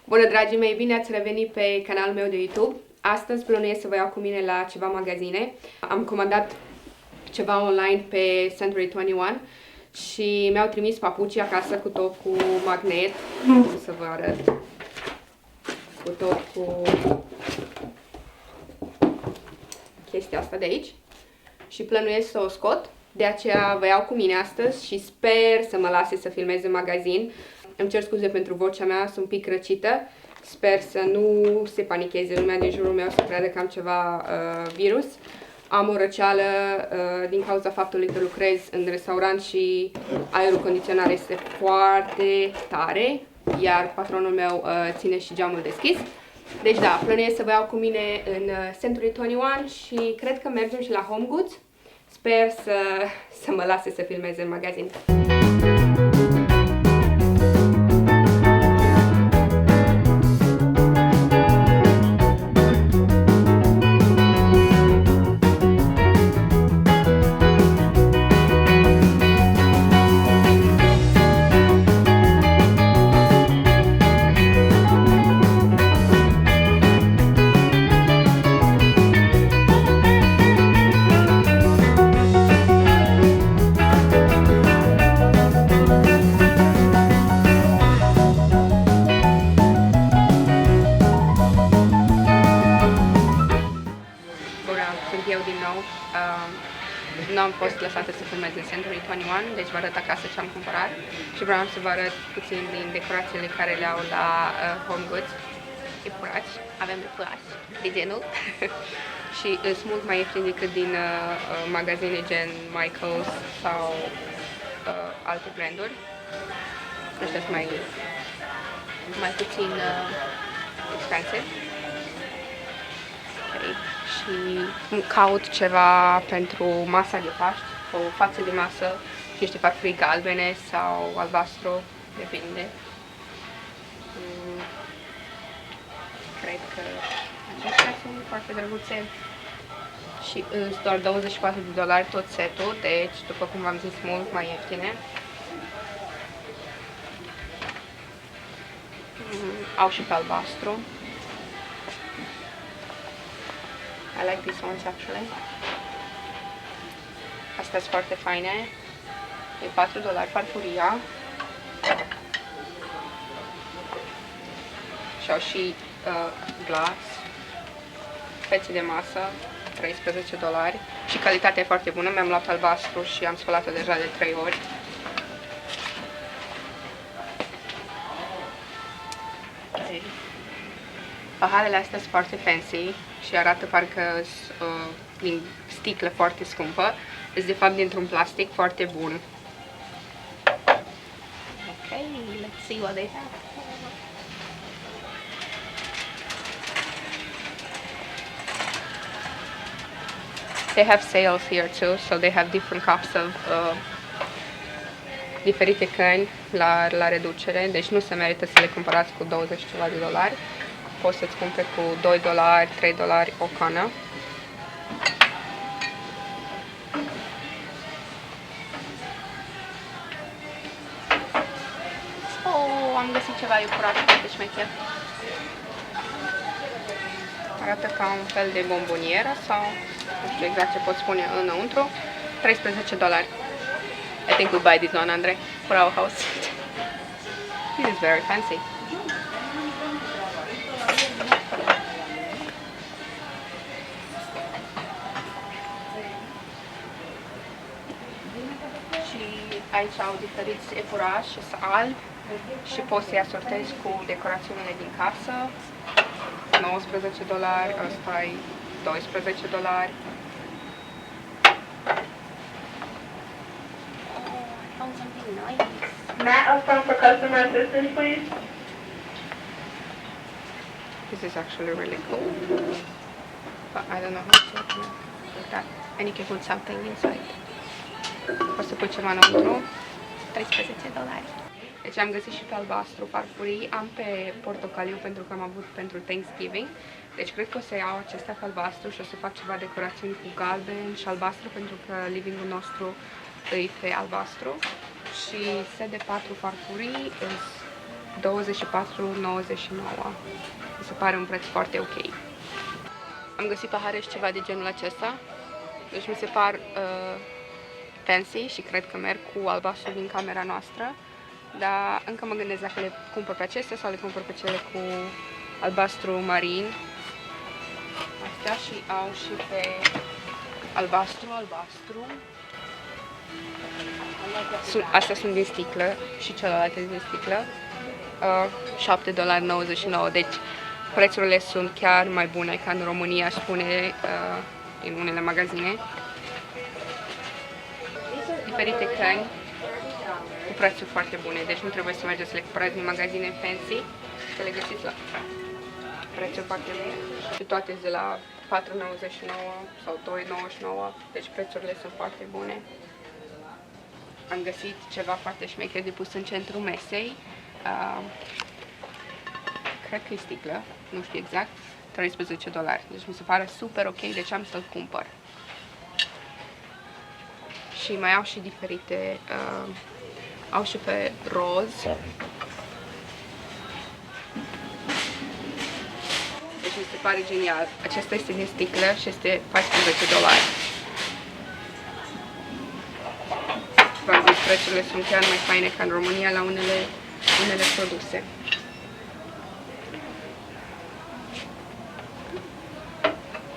Bună, dragii mei, bine ați revenit pe canalul meu de YouTube. Astăzi plănuiesc să vă iau cu mine la ceva magazine. Am comandat ceva online pe Century 21 și mi-au trimis papucii acasă cu tot cu magnet. O să vă arăt. Cu tot cu chestia asta de aici. Și plănuiesc să o scot. De aceea vă iau cu mine astăzi și sper să mă lase să filmez în magazin. Îmi cer scuze pentru vocea mea, sunt un pic răcită. Sper să nu se panicheze lumea din jurul meu, să creadă că am ceva virus. Am o răceală din cauza faptului că lucrez în restaurant și aerul condiționat este foarte tare, iar patronul meu ține și geamul deschis. Deci da, plănuiesc să vă iau cu mine în Century 21 și cred că mergem și la Home Goods. Sper să mă lase să filmeze în magazin. Sunt eu din nou. Nu am fost lăsată să filmez în Century 21, deci vă arăt acasă ce am cumpărat și vreau să vă arăt puțin din decorațiile care le au la Home Goods. Iepuraci, avem iepuraci de genul și sunt mult mai ieftini decât din magazine gen Michaels sau alte branduri. Ăștia sunt mai puțin expensive. Și caut ceva pentru masa de Paști, o față de masă și niște farfurii galbene sau albastru, depinde. Cred că acestea sunt foarte drăguțe și sunt doar $24 tot setul, deci, după cum v-am zis, mult mai ieftine. Au și pe albastru. I like these ones actually. Astea sunt foarte faine. E $4 farfuria. Și au și glas, fețe de masă, $13. Și calitatea e foarte bună. Mi-am luat albastru și am spălat-o deja de 3 ori. Paharele astea sunt foarte fancy și arată parcă din sticlă foarte scumpă. Sunt de fapt dintr-un plastic foarte bun. Ok, let's see what they have. They have sales here too, so they have different cups of diferite căni la reducere, deci nu se merită să le cumpărați cu 20 ceva de dolari. Poți să-ți cumperi cu $2, $3 o cană. Oh, am găsit ceva iupurat foarte șmecher. Arată ca un fel de bombonieră sau nu știu exact ce pot spune înăuntru. $13. I think we buy this one, Andre, for our house. This is very fancy. Aici au diferiți epurași, sunt albi și poți să-i asortezi cu decorațiunile din casă. $19, ăsta e $12. Matt up front for customer assistance, please. This is actually really cool, but I don't know how to open it like that. And you can put something inside. Poți să pui ceva înăuntru. $13. Deci am găsit și pe albastru farfurii. Am pe portocaliu pentru că am avut pentru Thanksgiving. Deci cred că o să iau acestea pe albastru și o să fac ceva decorațiuni cu galben și albastru pentru că living-ul nostru e pe albastru. Și set de 4 farfurii Mi se pare un preț foarte ok. Am găsit pahare și ceva de genul acesta. Deci mi se par fancy și cred că merg cu albastru din camera noastră. Dar încă mă gândesc dacă le cumpăr pe acestea sau le cumpăr pe cele cu albastru marin. Astea și au și pe albastru. Astea sunt din sticlă și celelalte din sticlă. $7,99. Deci prețurile sunt chiar mai bune ca în România, aș spune, în unele magazine. Diferite căni cu prețuri foarte bune, deci nu trebuie să mergeți să le cumpărați din magazine fancy, să le găsiți la prețuri foarte bune. Și toate de la $4,99 sau $2,99, deci prețurile sunt foarte bune. Am găsit ceva foarte șmecher de pus în centrul mesei. Cred că e sticlă, nu știu exact, $13. Deci mi se pare super ok, deci am să-l cumpăr. Și mai au și diferite, au și pe roz. Deci mi se pare genial. Acesta este din sticlă și este $14. V-am zis, prețurile sunt chiar mai faine ca în România la unele produse.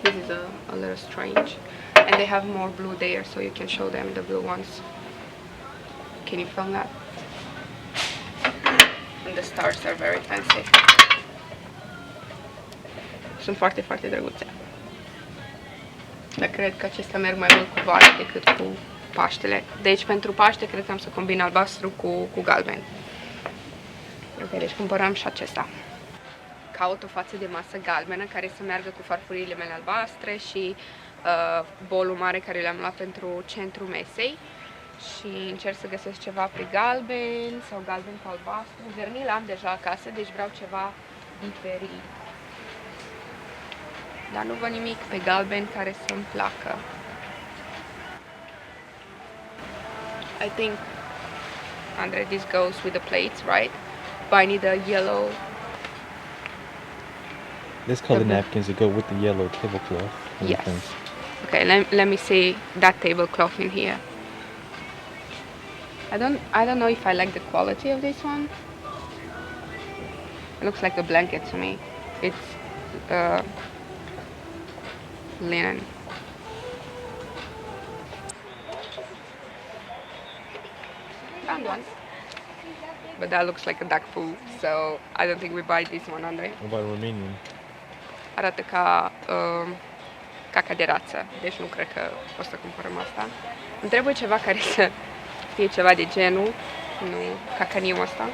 This is a little strange. And they have more blue there, so you can show them the blue ones. Can you film that? And the stars are very fancy. Sunt foarte, foarte drăguțe. Dar cred că acestea merg mai mult cu vara decât cu Paștele. Deci pentru Paște cred că am să combin albastru cu galben. Ok, deci cumpărăm și acesta. Caut o față de masă galbenă care să meargă cu farfuriile mele albastre și bolul mare care le-am luat pentru centrul mesei. Și încerc să găsesc ceva pe galben sau galben cu albastru. Vernil am deja acasă, deci vreau ceva diferit. Dar nu văd nimic pe galben care să-mi placă. I think, Andre, this goes with the plates, right? But I need a yellow. This color napkins that go with the yellow tablecloth. Yes. Okay, let me see that tablecloth in here. I don't know if I like the quality of this one. It looks like a blanket to me. It's linen. Found one. But that looks like a duck poo, so I don't think we buy this one, Andre. What about Romanian? Arată ca caca de rață, deci nu cred că o să cumpărăm asta. Îmi trebuie ceva care să fie ceva de genul, nu cacaniul ăsta.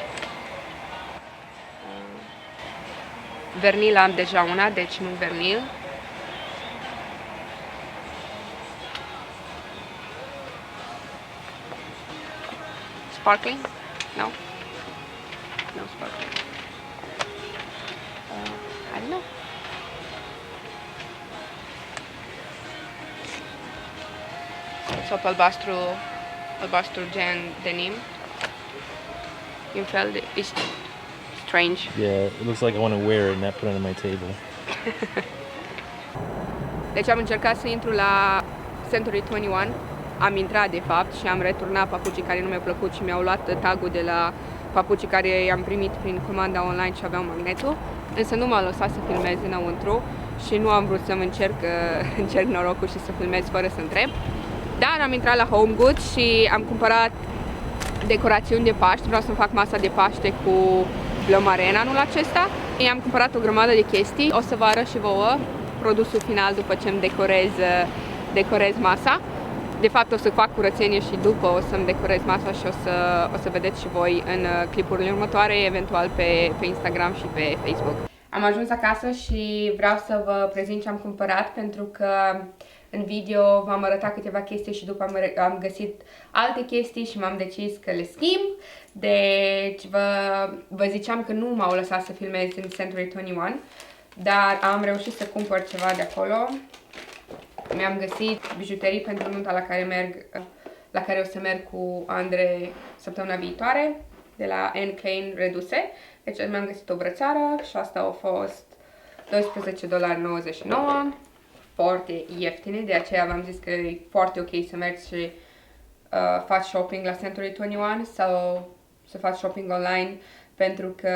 Vernil am deja una, deci nu vernil. Sparkling? No? No sparkling. I don't know. Sau pe albastru gen denim. E un fel de... It's strange. Yeah, it looks like I want to wear it and not put it on my table. Deci am încercat să intru la Century 21. Am intrat de fapt și am returnat papucii care nu mi-au plăcut și mi-au luat tagul de la papucii care i-am primit prin comanda online și aveau magnetul. Însă nu m-a lăsat să filmez înăuntru și nu am vrut să-mi încerc norocul și să filmez fără să întreb. Dar am intrat la Home Goods și am cumpărat decorațiuni de Paște. Vreau să-mi fac masa de Paște cu blămaren anul acesta. I-am cumpărat o grămadă de chestii. O să vă arăt și vouă produsul final după ce îmi decorez masa. De fapt o să fac curățenie și după o să-mi decorez masa și o să vedeți și voi în clipurile următoare, eventual pe Instagram și pe Facebook. Am ajuns acasă și vreau să vă prezint ce am cumpărat pentru că în video v-am arătat câteva chestii și după am găsit alte chestii și m-am decis că le schimb. Deci vă ziceam că nu m-au lăsat să filmez în Century 21, dar am reușit să cumpăr ceva de acolo. Mi-am găsit bijuterii pentru nunta la care o să merg cu Andre săptămâna viitoare, de la Anne Klein reduse. Deci mi-am găsit o brățară și asta a fost $12.99, foarte ieftine, de aceea v-am zis că e foarte ok să mergi și faci shopping la Century 21 sau să faci shopping online, pentru că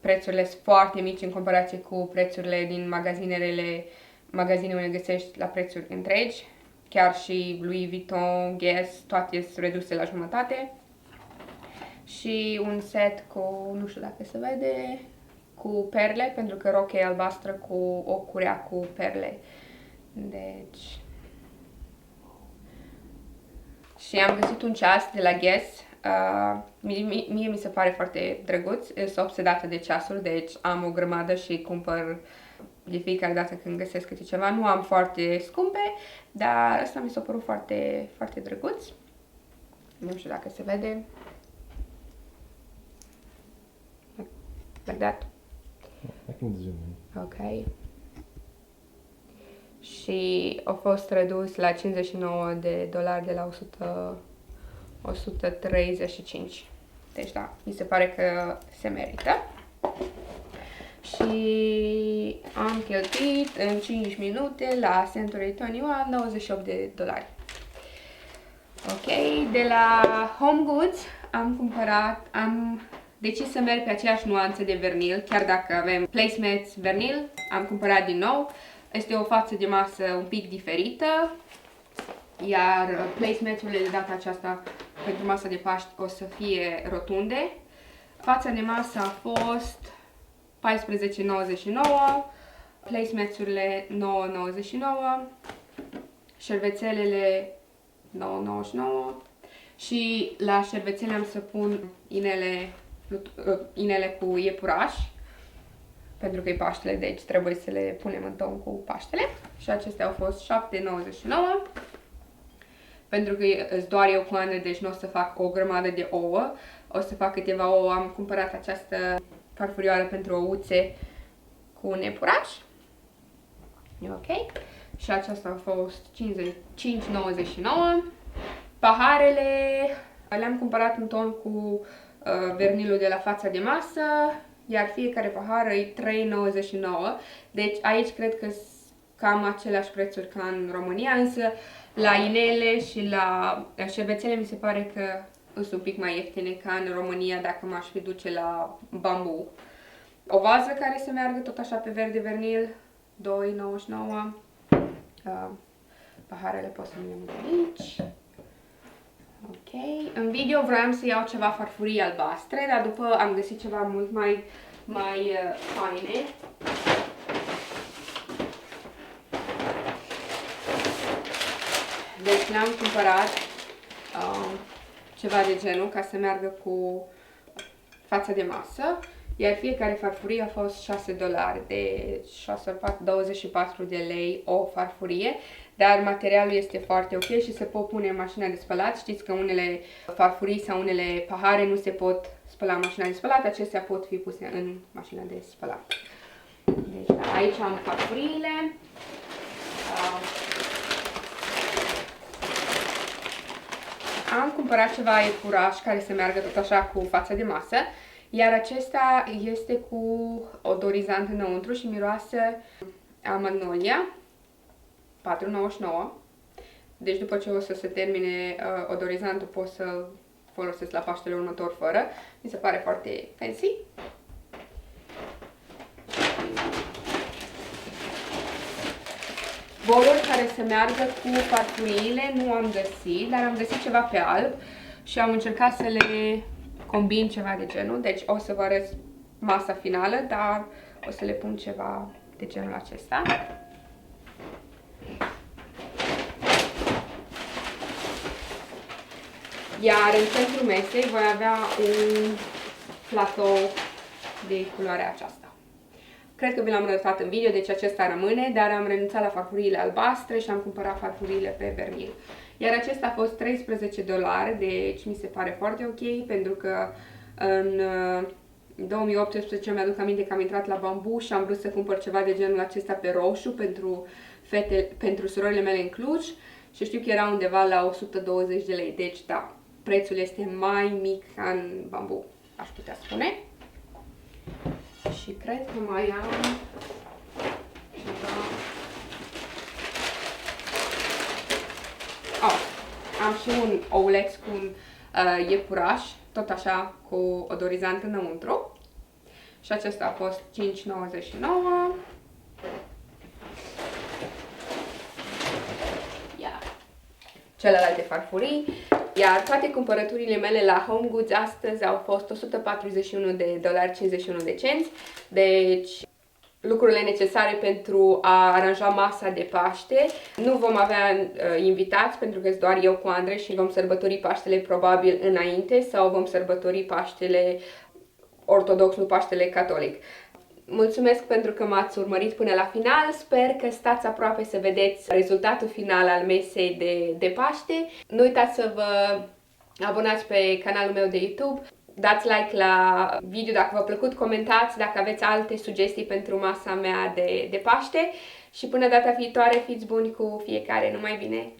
prețurile sunt foarte mici în comparație cu prețurile din magazine unde găsești la prețuri întregi. Chiar și Louis Vuitton, Guess, toate sunt reduse la jumătate. Și un set cu, nu știu dacă se vede, cu perle, pentru că rochia e albastră cu o curea cu perle. Deci... Și am găsit un ceas de la Guess. Mie mi se pare foarte drăguț. Sunt obsedată de ceasuri, deci am o grămadă și cumpăr de fiecare dată când găsesc câte ceva. Nu am foarte scumpe, dar ăsta mi s-a părut foarte, foarte drăguț. Nu știu dacă se vede. Like that. I can zoom in. Ok. Și a fost redus la $59 de la 135. Deci da, mi se pare că se merită. Și am cheltuit în 5 minute la Century 21 $98. Ok, de la Home Goods am decis să merg pe aceeași nuanță de vernil, chiar dacă avem placemats vernil, am cumpărat din nou. Este o față de masă un pic diferită, iar placematurile de data aceasta pentru masa de Paști o să fie rotunde. Fața de masă a fost $14.99, placematurile $9.99, șervețelele $9.99 și la șervețele am să pun inele cu iepuraș, pentru că e Paștele, deci trebuie să le punem în ton cu Paștele. Și acestea au fost $7.99. Pentru că îți doar eu cu Andrei, deci nu o să fac o grămadă de ouă. O să fac câteva ouă. Am cumpărat această farfurioară pentru ouțe cu un iepuraș. Ok. Și aceasta a fost $5.99. Paharele le-am cumpărat în ton cu vernilul de la fața de masă, iar fiecare pahară e $3.99. Deci aici cred că sunt cam aceleași prețuri ca în România, însă la inele și la șervețele mi se pare că sunt un pic mai ieftine ca în România dacă m-aș fi duce la Bamboo. O vază care se meargă tot așa pe verde vernil, $2.99. Paharele pot să le iau aici. Ok, în video vreau să iau ceva farfurii albastre, dar după am găsit ceva mult mai faine. Deci le-am cumpărat ceva de genul ca să meargă cu fața de masă, iar fiecare farfurie a fost $6, deci 24 de lei o farfurie, dar materialul este foarte ok și se pot pune în mașina de spălat. Știți că unele farfurii sau unele pahare nu se pot spăla în mașina de spălat, acestea pot fi puse în mașina de spălat. Deci aici am farfuriile. Am cumpărat ceva iepuraș care se meargă tot așa cu fața de masă, iar acesta este cu odorizant înăuntru și miroase a magnolia, $4.99. Deci după ce o să se termine odorizantul pot să folosesc la Paștele următor fără. Mi se pare foarte fancy. Boluri care se meargă cu farfuriile nu am găsit, dar am găsit ceva pe alb și am încercat să le combin ceva de genul. Deci o să vă arăt masa finală, dar o să le pun ceva de genul acesta. Iar în centrul mesei voi avea un platou de culoarea aceasta. Cred că vi l-am arătat în video, deci acesta rămâne, dar am renunțat la farfuriile albastre și am cumpărat farfuriile pe vernil. Iar acesta a fost $13, deci mi se pare foarte ok, pentru că în 2018 mi-aduc aminte că am intrat la Bamboo și am vrut să cumpăr ceva de genul acesta pe roșu pentru surorile mele în Cluj și știu că era undeva la 120 de lei, deci da, prețul este mai mic ca în Bamboo, aș putea spune. Și cred că mai am ceva. Am și un ouleț cu un iepuraș, tot așa cu odorizant înăuntru. Și acesta a fost 5,99. Celelalte farfurii, iar toate cumpărăturile mele la Home Goods astăzi au fost $141,51. Deci, lucrurile necesare pentru a aranja masa de Paște. Nu vom avea invitați pentru că sunt doar eu cu Andrei și vom sărbători Paștele probabil înainte sau vom sărbători Paștele ortodox, nu Paștele catolic. Mulțumesc pentru că m-ați urmărit până la final, sper că stați aproape să vedeți rezultatul final al mesei de Paște. Nu uitați să vă abonați pe canalul meu de YouTube, dați like la video dacă v-a plăcut, comentați dacă aveți alte sugestii pentru masa mea de Paște și până data viitoare fiți buni cu fiecare, numai bine!